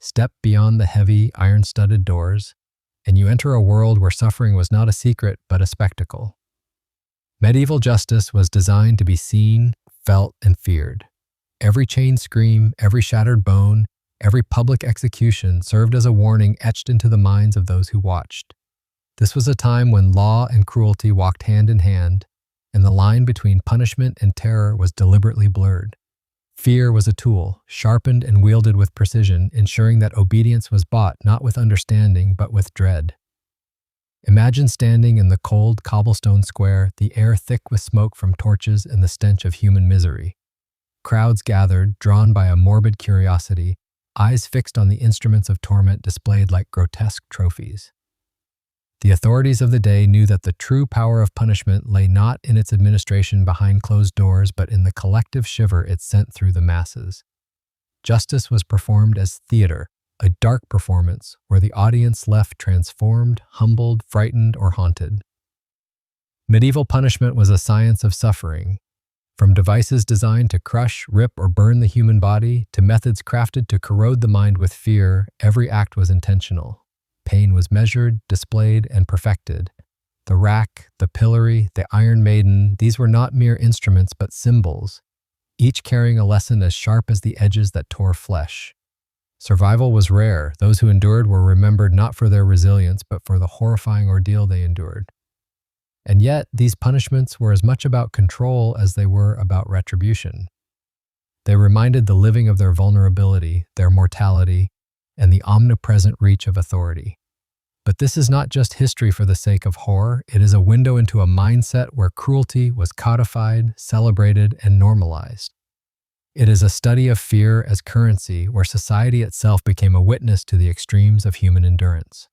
Step beyond the heavy, iron-studded doors, and you enter a world where suffering was not a secret but a spectacle. Medieval justice was designed to be seen, felt, and feared. Every chained scream, every shattered bone, every public execution served as a warning etched into the minds of those who watched. This was a time when law and cruelty walked hand in hand, and the line between punishment and terror was deliberately blurred. Fear was a tool, sharpened and wielded with precision, ensuring that obedience was bought not with understanding but with dread. Imagine standing in the cold cobblestone square, the air thick with smoke from torches and the stench of human misery. Crowds gathered, drawn by a morbid curiosity, eyes fixed on the instruments of torment displayed like grotesque trophies. The authorities of the day knew that the true power of punishment lay not in its administration behind closed doors, but in the collective shiver it sent through the masses. Justice was performed as theater, a dark performance where the audience left transformed, humbled, frightened, or haunted. Medieval punishment was a science of suffering. From devices designed to crush, rip, or burn the human body, to methods crafted to corrode the mind with fear, every act was intentional. Pain was measured, displayed, and perfected. The rack, the pillory, the Iron Maiden, these were not mere instruments but symbols, each carrying a lesson as sharp as the edges that tore flesh. Survival was rare. Those who endured were remembered not for their resilience but for the horrifying ordeal they endured. And yet, these punishments were as much about control as they were about retribution. They reminded the living of their vulnerability, their mortality, and the omnipresent reach of authority. But this is not just history for the sake of horror, it is a window into a mindset where cruelty was codified, celebrated, and normalized. It is a study of fear as currency, where society itself became a witness to the extremes of human endurance.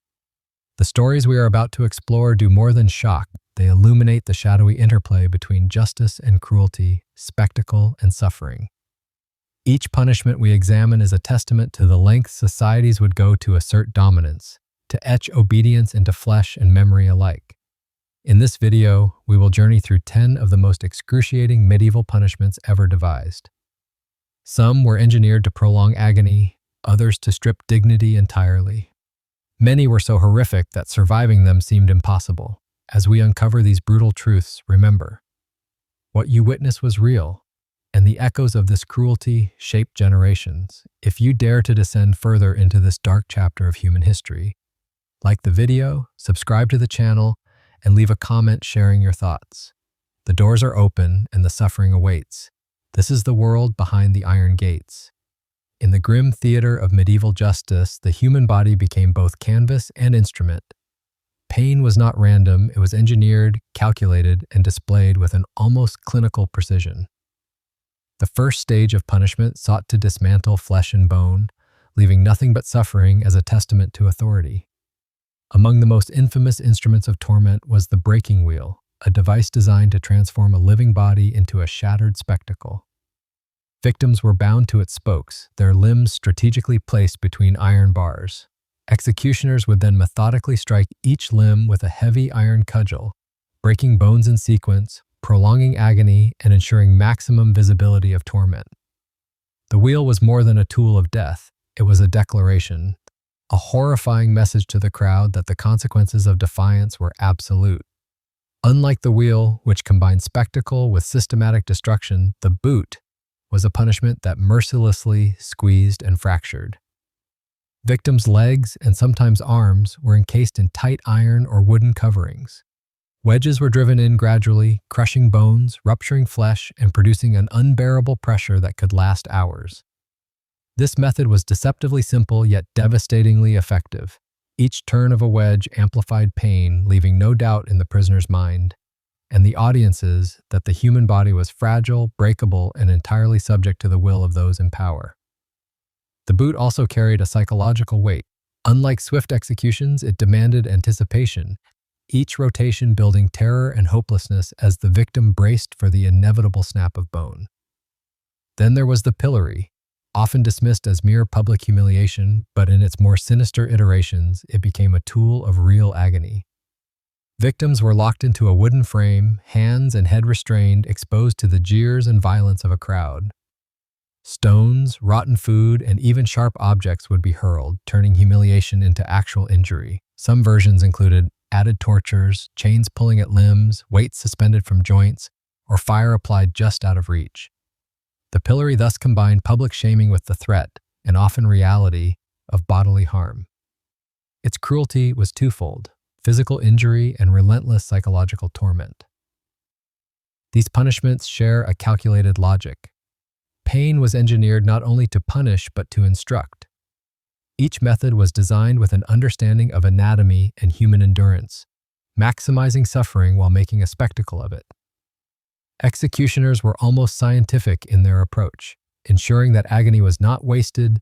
The stories we are about to explore do more than shock. They illuminate the shadowy interplay between justice and cruelty, spectacle and suffering. Each punishment we examine is a testament to the lengths societies would go to assert dominance, to etch obedience into flesh and memory alike. In this video, we will journey through 10 of the most excruciating medieval punishments ever devised. Some were engineered to prolong agony, others to strip dignity entirely. Many were so horrific that surviving them seemed impossible. As we uncover these brutal truths, remember, what you witnessed was real, and the echoes of this cruelty shaped generations. If you dare to descend further into this dark chapter of human history, like the video, subscribe to the channel, and leave a comment sharing your thoughts. The doors are open and the suffering awaits. This is the world behind the iron gates. In the grim theater of medieval justice, the human body became both canvas and instrument. Pain was not random, it was engineered, calculated, and displayed with an almost clinical precision. The first stage of punishment sought to dismantle flesh and bone, leaving nothing but suffering as a testament to authority. Among the most infamous instruments of torment was the breaking wheel, a device designed to transform a living body into a shattered spectacle. Victims were bound to its spokes, their limbs strategically placed between iron bars. Executioners would then methodically strike each limb with a heavy iron cudgel, breaking bones in sequence, prolonging agony, and ensuring maximum visibility of torment. The wheel was more than a tool of death. It was a declaration, a horrifying message to the crowd that the consequences of defiance were absolute. Unlike the wheel, which combined spectacle with systematic destruction, the boot was a punishment that mercilessly squeezed and fractured. Victims' legs and sometimes arms were encased in tight iron or wooden coverings. Wedges were driven in gradually, crushing bones, rupturing flesh, and producing an unbearable pressure that could last hours. This method was deceptively simple yet devastatingly effective. Each turn of a wedge amplified pain, leaving no doubt in the prisoner's mind, and the audience's that the human body was fragile, breakable, and entirely subject to the will of those in power. The boot also carried a psychological weight. Unlike swift executions, it demanded anticipation, each rotation building terror and hopelessness as the victim braced for the inevitable snap of bone. Then there was the pillory, often dismissed as mere public humiliation, but in its more sinister iterations, it became a tool of real agony. Victims were locked into a wooden frame, hands and head restrained, exposed to the jeers and violence of a crowd. Stones, rotten food, and even sharp objects would be hurled, turning humiliation into actual injury. Some versions included added tortures, chains pulling at limbs, weights suspended from joints, or fire applied just out of reach. The pillory thus combined public shaming with the threat, and often reality, of bodily harm. Its cruelty was twofold: physical injury and relentless psychological torment. These punishments share a calculated logic. Pain was engineered not only to punish but to instruct. Each method was designed with an understanding of anatomy and human endurance, maximizing suffering while making a spectacle of it. Executioners were almost scientific in their approach, ensuring that agony was not wasted,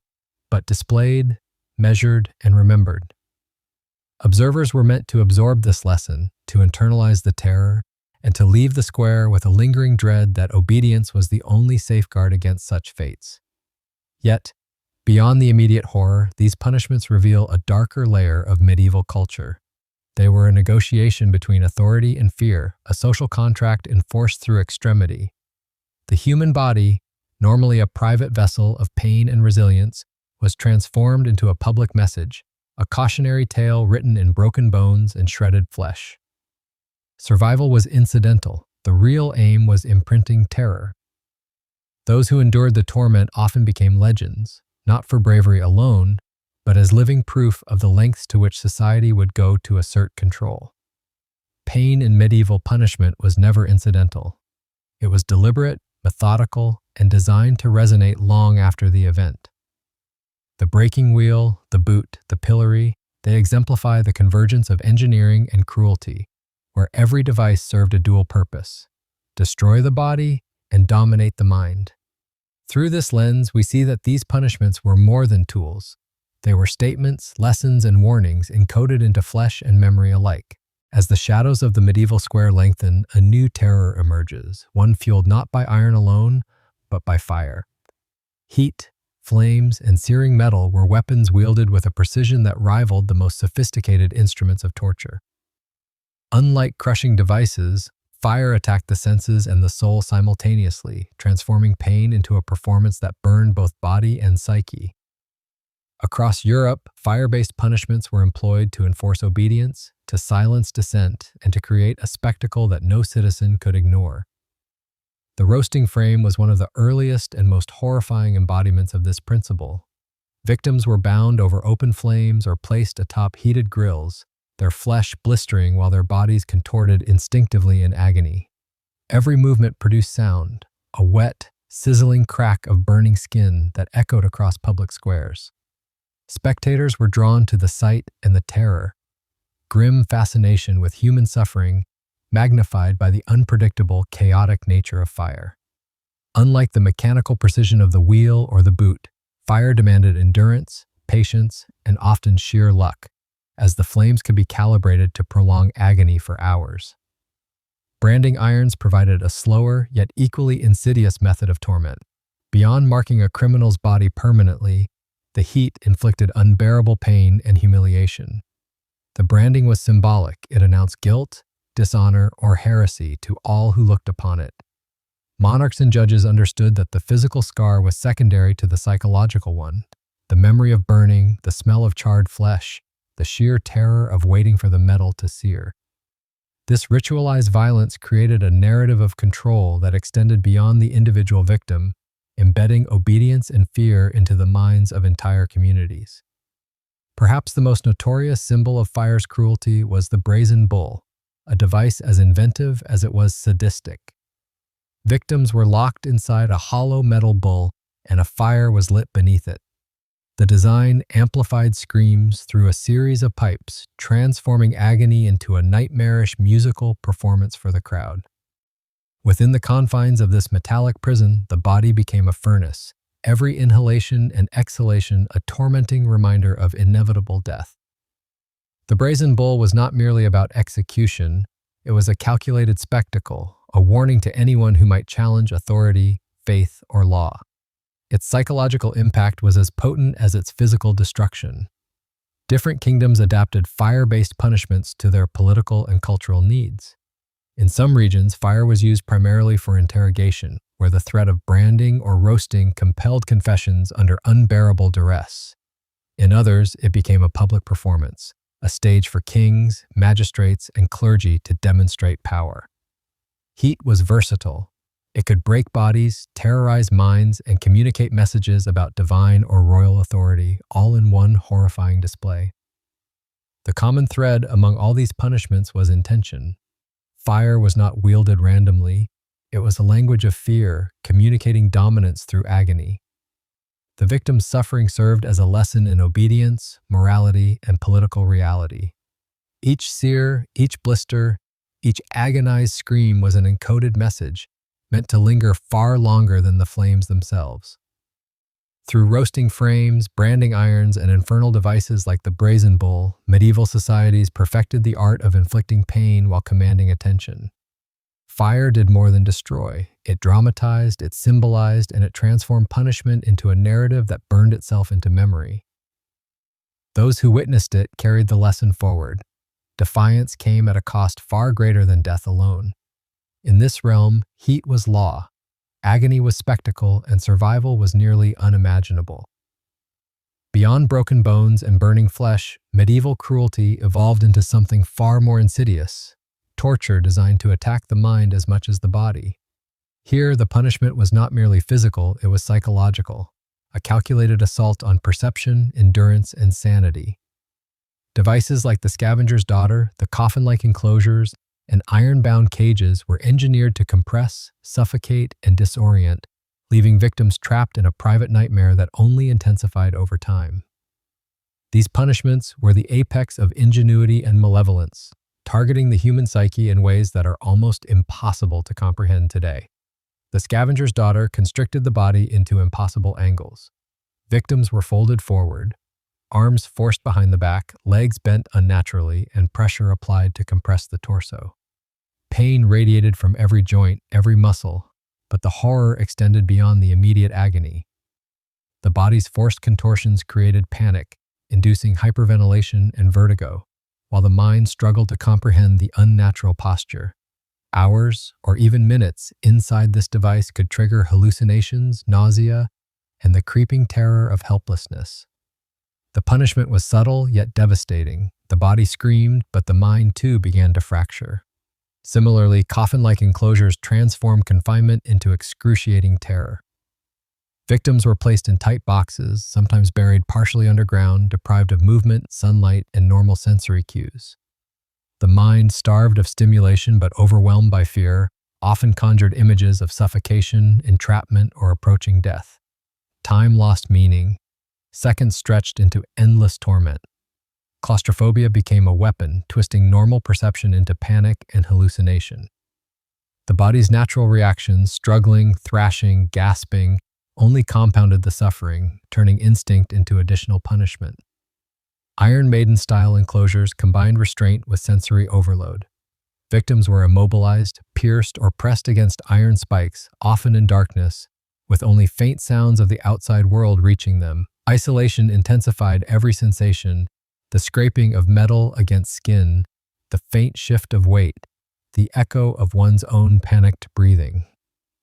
but displayed, measured, and remembered. Observers were meant to absorb this lesson, to internalize the terror, and to leave the square with a lingering dread that obedience was the only safeguard against such fates. Yet, beyond the immediate horror, these punishments reveal a darker layer of medieval culture. They were a negotiation between authority and fear, a social contract enforced through extremity. The human body, normally a private vessel of pain and resilience, was transformed into a public message, a cautionary tale written in broken bones and shredded flesh. Survival was incidental. The real aim was imprinting terror. Those who endured the torment often became legends, not for bravery alone, but as living proof of the lengths to which society would go to assert control. Pain in medieval punishment was never incidental. It was deliberate, methodical, and designed to resonate long after the event. The breaking wheel, the boot, the pillory, they exemplify the convergence of engineering and cruelty, where every device served a dual purpose: destroy the body and dominate the mind. Through this lens, we see that these punishments were more than tools. They were statements, lessons, and warnings encoded into flesh and memory alike. As the shadows of the medieval square lengthen, a new terror emerges, one fueled not by iron alone, but by fire. Heat, flames, and searing metal were weapons wielded with a precision that rivaled the most sophisticated instruments of torture. Unlike crushing devices, fire attacked the senses and the soul simultaneously, transforming pain into a performance that burned both body and psyche. Across Europe, fire-based punishments were employed to enforce obedience, to silence dissent, and to create a spectacle that no citizen could ignore. The roasting frame was one of the earliest and most horrifying embodiments of this principle. Victims were bound over open flames or placed atop heated grills, their flesh blistering while their bodies contorted instinctively in agony. Every movement produced sound, a wet, sizzling crack of burning skin that echoed across public squares. Spectators were drawn to the sight and the terror, grim fascination with human suffering, magnified by the unpredictable, chaotic nature of fire. Unlike the mechanical precision of the wheel or the boot, fire demanded endurance, patience, and often sheer luck, as the flames could be calibrated to prolong agony for hours. Branding irons provided a slower yet equally insidious method of torment. Beyond marking a criminal's body permanently, the heat inflicted unbearable pain and humiliation. The branding was symbolic. It announced guilt, dishonor, or heresy to all who looked upon it. Monarchs and judges understood that the physical scar was secondary to the psychological one: the memory of burning, the smell of charred flesh, the sheer terror of waiting for the metal to sear. This ritualized violence created a narrative of control that extended beyond the individual victim, embedding obedience and fear into the minds of entire communities. Perhaps the most notorious symbol of fire's cruelty was the brazen bull, a device as inventive as it was sadistic. Victims were locked inside a hollow metal bull, and a fire was lit beneath it. The design amplified screams through a series of pipes, transforming agony into a nightmarish musical performance for the crowd. Within the confines of this metallic prison, the body became a furnace, every inhalation and exhalation a tormenting reminder of inevitable death. The brazen bull was not merely about execution, it was a calculated spectacle, a warning to anyone who might challenge authority, faith, or law. Its psychological impact was as potent as its physical destruction. Different kingdoms adapted fire-based punishments to their political and cultural needs. In some regions, fire was used primarily for interrogation, where the threat of branding or roasting compelled confessions under unbearable duress. In others, it became a public performance, a stage for kings, magistrates, and clergy to demonstrate power. Heat was versatile. It could break bodies, terrorize minds, and communicate messages about divine or royal authority, all in one horrifying display. The common thread among all these punishments was intention. Fire was not wielded randomly. It was a language of fear, communicating dominance through agony. The victim's suffering served as a lesson in obedience, morality, and political reality. Each sear, each blister, each agonized scream was an encoded message, meant to linger far longer than the flames themselves. Through roasting frames, branding irons, and infernal devices like the brazen bull, medieval societies perfected the art of inflicting pain while commanding attention. Fire did more than destroy. It dramatized, it symbolized, and it transformed punishment into a narrative that burned itself into memory. Those who witnessed it carried the lesson forward. Defiance came at a cost far greater than death alone. In this realm, heat was law, agony was spectacle, and survival was nearly unimaginable. Beyond broken bones and burning flesh, medieval cruelty evolved into something far more insidious: torture designed to attack the mind as much as the body. Here, the punishment was not merely physical, it was psychological, a calculated assault on perception, endurance, and sanity. Devices like the scavenger's daughter, the coffin-like enclosures, and iron-bound cages were engineered to compress, suffocate, and disorient, leaving victims trapped in a private nightmare that only intensified over time. These punishments were the apex of ingenuity and malevolence, targeting the human psyche in ways that are almost impossible to comprehend today. The scavenger's daughter constricted the body into impossible angles. Victims were folded forward, arms forced behind the back, legs bent unnaturally, and pressure applied to compress the torso. Pain radiated from every joint, every muscle, but the horror extended beyond the immediate agony. The body's forced contortions created panic, inducing hyperventilation and vertigo, while the mind struggled to comprehend the unnatural posture. Hours, or even minutes, inside this device could trigger hallucinations, nausea, and the creeping terror of helplessness. The punishment was subtle yet devastating. The body screamed, but the mind too began to fracture. Similarly, coffin-like enclosures transformed confinement into excruciating terror. Victims were placed in tight boxes, sometimes buried partially underground, deprived of movement, sunlight, and normal sensory cues. The mind, starved of stimulation but overwhelmed by fear, often conjured images of suffocation, entrapment, or approaching death. Time lost meaning. Seconds stretched into endless torment. Claustrophobia became a weapon, twisting normal perception into panic and hallucination. The body's natural reactions, struggling, thrashing, gasping, only compounded the suffering, turning instinct into additional punishment. Iron Maiden-style enclosures combined restraint with sensory overload. Victims were immobilized, pierced, or pressed against iron spikes, often in darkness, with only faint sounds of the outside world reaching them. Isolation intensified every sensation, the scraping of metal against skin, the faint shift of weight, the echo of one's own panicked breathing.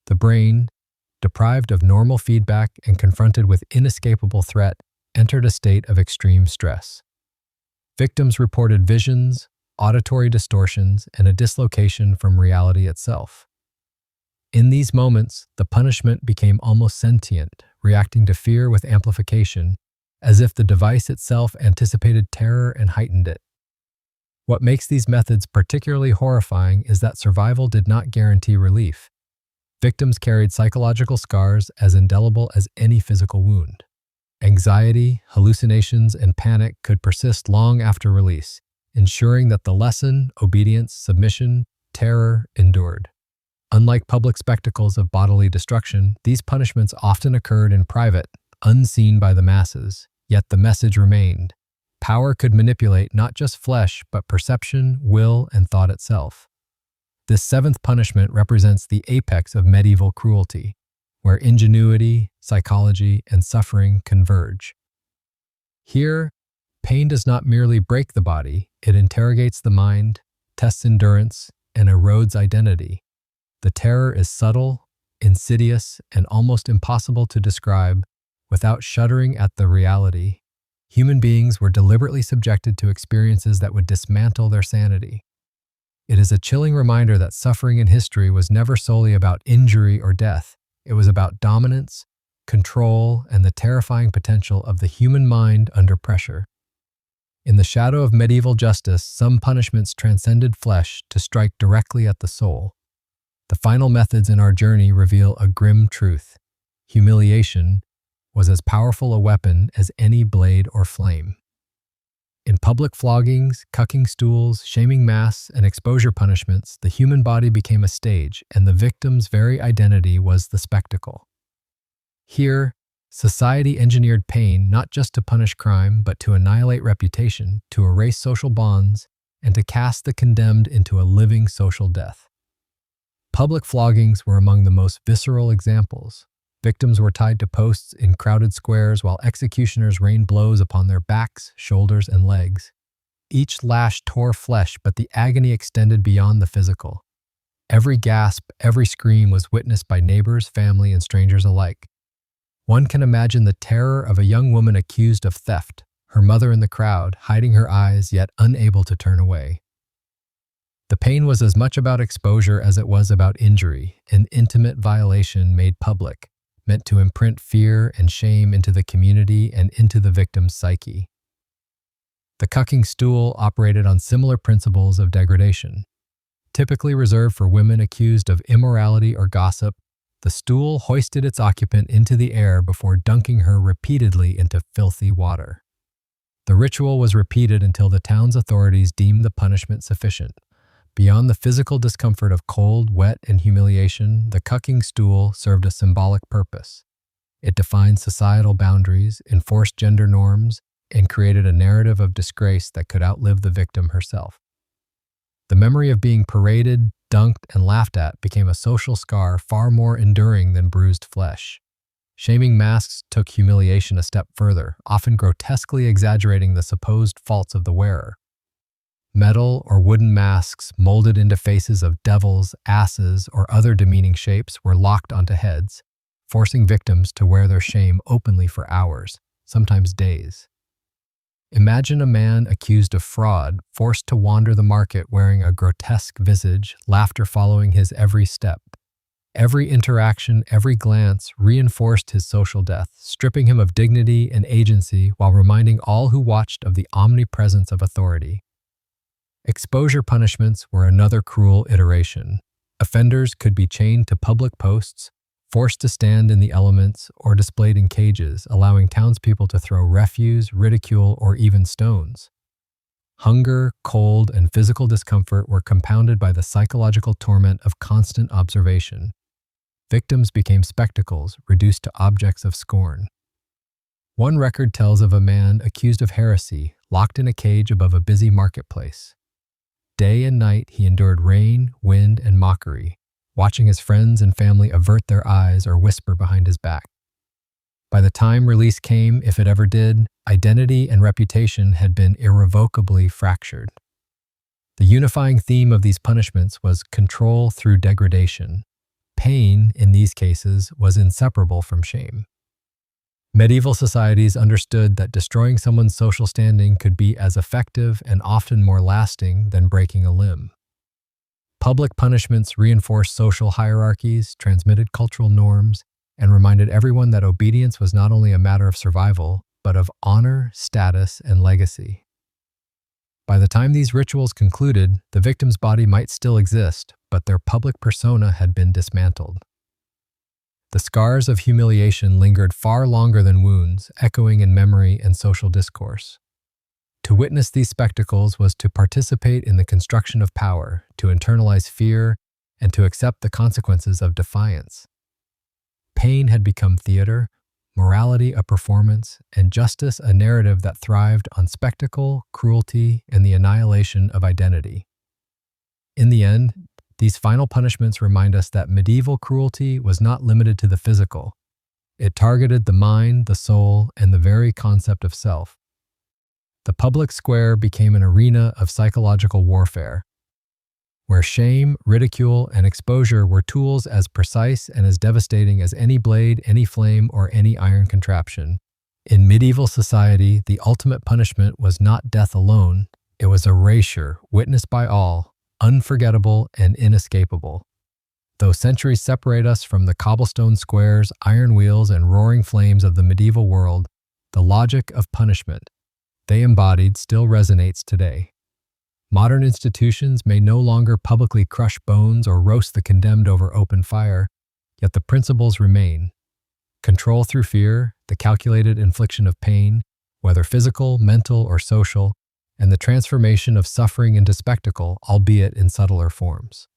The brain, deprived of normal feedback and confronted with inescapable threat, entered a state of extreme stress. Victims reported visions, auditory distortions, and a dislocation from reality itself. In these moments, the punishment became almost sentient, reacting to fear with amplification, as if the device itself anticipated terror and heightened it. What makes these methods particularly horrifying is that survival did not guarantee relief. Victims carried psychological scars as indelible as any physical wound. Anxiety, hallucinations, and panic could persist long after release, ensuring that the lesson, obedience, submission, terror endured. Unlike public spectacles of bodily destruction, these punishments often occurred in private, unseen by the masses, yet the message remained. Power could manipulate not just flesh, but perception, will, and thought itself. This seventh punishment represents the apex of medieval cruelty, where ingenuity, psychology, and suffering converge. Here, pain does not merely break the body, it interrogates the mind, tests endurance, and erodes identity. The terror is subtle, insidious, and almost impossible to describe without shuddering at the reality. Human beings were deliberately subjected to experiences that would dismantle their sanity. It is a chilling reminder that suffering in history was never solely about injury or death. It was about dominance, control, and the terrifying potential of the human mind under pressure. In the shadow of medieval justice, some punishments transcended flesh to strike directly at the soul. The final methods in our journey reveal a grim truth. Humiliation was as powerful a weapon as any blade or flame. In public floggings, cucking stools, shaming masks, and exposure punishments, the human body became a stage, and the victim's very identity was the spectacle. Here, society engineered pain not just to punish crime, but to annihilate reputation, to erase social bonds, and to cast the condemned into a living social death. Public floggings were among the most visceral examples. Victims were tied to posts in crowded squares while executioners rained blows upon their backs, shoulders, and legs. Each lash tore flesh, but the agony extended beyond the physical. Every gasp, every scream was witnessed by neighbors, family, and strangers alike. One can imagine the terror of a young woman accused of theft, her mother in the crowd, hiding her eyes yet unable to turn away. The pain was as much about exposure as it was about injury, an intimate violation made public, meant to imprint fear and shame into the community and into the victim's psyche. The cucking stool operated on similar principles of degradation. Typically reserved for women accused of immorality or gossip, the stool hoisted its occupant into the air before dunking her repeatedly into filthy water. The ritual was repeated until the town's authorities deemed the punishment sufficient. Beyond the physical discomfort of cold, wet, and humiliation, the cucking stool served a symbolic purpose. It defined societal boundaries, enforced gender norms, and created a narrative of disgrace that could outlive the victim herself. The memory of being paraded, dunked, and laughed at became a social scar far more enduring than bruised flesh. Shaming masks took humiliation a step further, often grotesquely exaggerating the supposed faults of the wearer. Metal or wooden masks molded into faces of devils, asses, or other demeaning shapes were locked onto heads, forcing victims to wear their shame openly for hours, sometimes days. Imagine a man accused of fraud, forced to wander the market wearing a grotesque visage, laughter following his every step. Every interaction, every glance reinforced his social death, stripping him of dignity and agency while reminding all who watched of the omnipresence of authority. Exposure punishments were another cruel iteration. Offenders could be chained to public posts, forced to stand in the elements, or displayed in cages, allowing townspeople to throw refuse, ridicule, or even stones. Hunger, cold, and physical discomfort were compounded by the psychological torment of constant observation. Victims became spectacles, reduced to objects of scorn. One record tells of a man accused of heresy, locked in a cage above a busy marketplace. Day and night he endured rain, wind, and mockery, watching his friends and family avert their eyes or whisper behind his back. By the time release came, if it ever did, identity and reputation had been irrevocably fractured. The unifying theme of these punishments was control through degradation. Pain, in these cases, was inseparable from shame. Medieval societies understood that destroying someone's social standing could be as effective and often more lasting than breaking a limb. Public punishments reinforced social hierarchies, transmitted cultural norms, and reminded everyone that obedience was not only a matter of survival, but of honor, status, and legacy. By the time these rituals concluded, the victim's body might still exist, but their public persona had been dismantled. The scars of humiliation lingered far longer than wounds, echoing in memory and social discourse. To witness these spectacles was to participate in the construction of power, to internalize fear, and to accept the consequences of defiance. Pain had become theater, morality a performance, and justice a narrative that thrived on spectacle, cruelty, and the annihilation of identity. In the end, these final punishments remind us that medieval cruelty was not limited to the physical. It targeted the mind, the soul, and the very concept of self. The public square became an arena of psychological warfare, where shame, ridicule, and exposure were tools as precise and as devastating as any blade, any flame, or any iron contraption. In medieval society, the ultimate punishment was not death alone, it was erasure, witnessed by all, unforgettable and inescapable. Though centuries separate us from the cobblestone squares, iron wheels, and roaring flames of the medieval world, the logic of punishment they embodied still resonates today. Modern institutions may no longer publicly crush bones or roast the condemned over open fire, yet the principles remain. Control through fear, the calculated infliction of pain, whether physical, mental, or social, and the transformation of suffering into spectacle, albeit in subtler forms.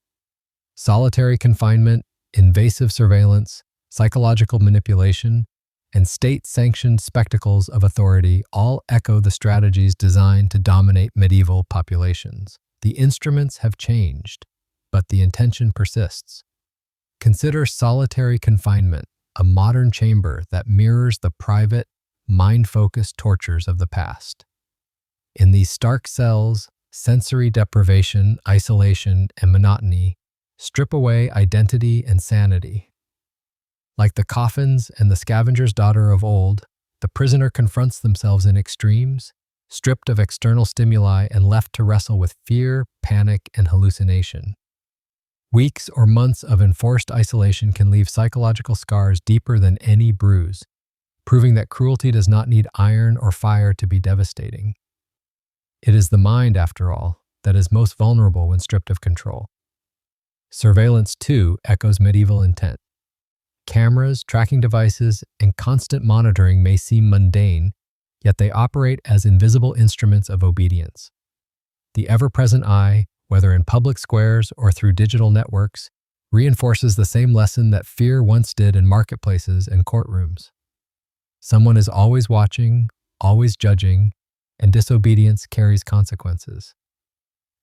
Solitary confinement, invasive surveillance, psychological manipulation, and state-sanctioned spectacles of authority all echo the strategies designed to dominate medieval populations. The instruments have changed, but the intention persists. Consider solitary confinement, a modern chamber that mirrors the private, mind-focused tortures of the past. In these stark cells, sensory deprivation, isolation, and monotony strip away identity and sanity. Like the coffins and the scavenger's daughter of old, the prisoner confronts themselves in extremes, stripped of external stimuli and left to wrestle with fear, panic, and hallucination. Weeks or months of enforced isolation can leave psychological scars deeper than any bruise, proving that cruelty does not need iron or fire to be devastating. It is the mind, after all, that is most vulnerable when stripped of control. Surveillance, too, echoes medieval intent. Cameras, tracking devices, and constant monitoring may seem mundane, yet they operate as invisible instruments of obedience. The ever-present eye, whether in public squares or through digital networks, reinforces the same lesson that fear once did in marketplaces and courtrooms. Someone is always watching, always judging, and disobedience carries consequences.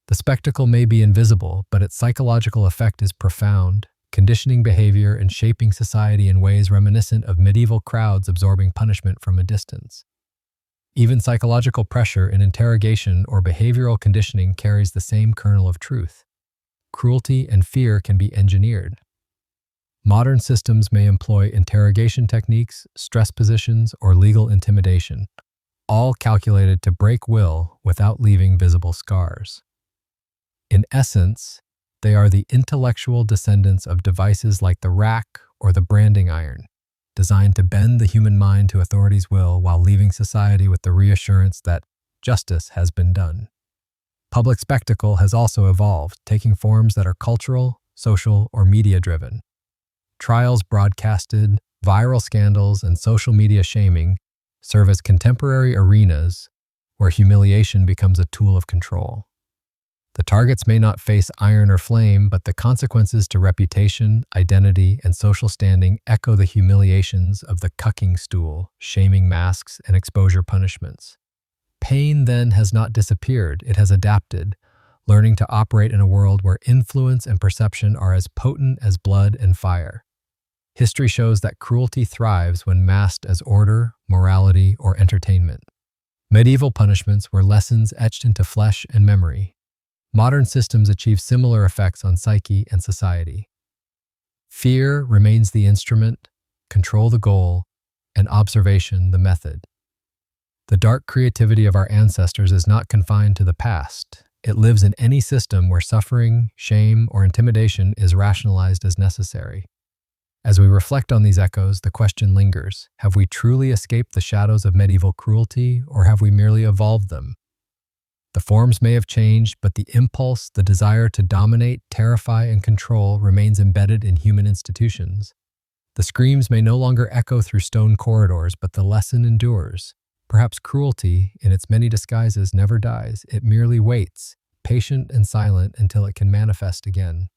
The spectacle may be invisible, but its psychological effect is profound, conditioning behavior and shaping society in ways reminiscent of medieval crowds absorbing punishment from a distance. Even psychological pressure in interrogation or behavioral conditioning carries the same kernel of truth. Cruelty and fear can be engineered. Modern systems may employ interrogation techniques, stress positions, or legal intimidation, all calculated to break will without leaving visible scars. In essence, they are the intellectual descendants of devices like the rack or the branding iron, designed to bend the human mind to authority's will while leaving society with the reassurance that justice has been done. Public spectacle has also evolved, taking forms that are cultural, social, or media-driven. Trials broadcasted, viral scandals, and social media shaming serve as contemporary arenas where humiliation becomes a tool of control. The targets may not face iron or flame, but the consequences to reputation, identity, and social standing echo the humiliations of the cucking stool, shaming masks, and exposure punishments. Pain, then, has not disappeared, it has adapted, learning to operate in a world where influence and perception are as potent as blood and fire. History shows that cruelty thrives when masked as order, morality, or entertainment. Medieval punishments were lessons etched into flesh and memory. Modern systems achieve similar effects on psyche and society. Fear remains the instrument, control the goal, and observation the method. The dark creativity of our ancestors is not confined to the past. It lives in any system where suffering, shame, or intimidation is rationalized as necessary. As we reflect on these echoes, the question lingers: have we truly escaped the shadows of medieval cruelty, or have we merely evolved them? The forms may have changed, but the impulse, the desire to dominate, terrify, and control remains embedded in human institutions. The screams may no longer echo through stone corridors, but the lesson endures. Perhaps cruelty, in its many disguises, never dies. It merely waits, patient and silent, until it can manifest again.